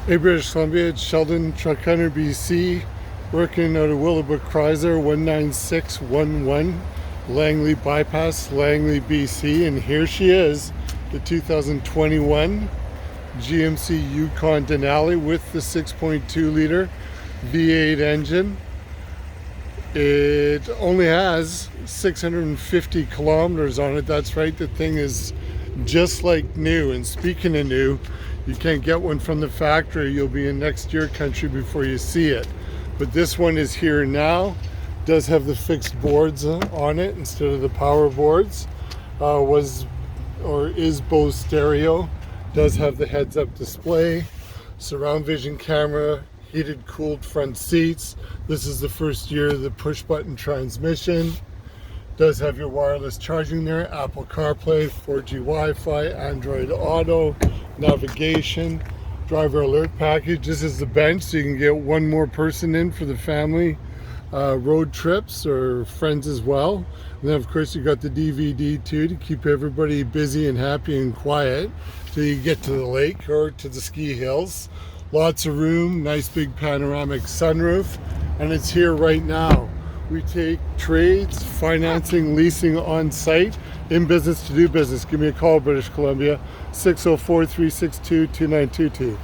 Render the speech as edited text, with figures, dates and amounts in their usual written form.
Hey, British Columbia, it's Sheldon, Truck Hunter, BC, working out of Willowbrook Chrysler 19611, Langley Bypass, Langley, BC, and here she is, the 2021 GMC Yukon Denali with the 6.2 liter V8 engine. It only has 650 kilometers on it. That's right, the thing is just like new. And speaking of new, you can't get one from the factory. You'll be in next year country before you see it. But this one is here now. Does have the fixed boards on it instead of the power boards. Is Bose stereo. Does have the heads-up display, surround vision camera, heated cooled front seats. This is the first year of the push button transmission. Does have your wireless charging there, Apple CarPlay, 4G Wi-Fi, Android Auto, navigation, driver alert package. This is the bench, so you can get one more person in for the family road trips or friends as well. And then of course you got the DVD too to keep everybody busy and happy and quiet till you get to the lake or to the ski hills. Lots of room, nice big panoramic sunroof, and it's here right now. We take trades, financing, leasing on site, in business to do business. Give me a call, British Columbia, 604-362-2922.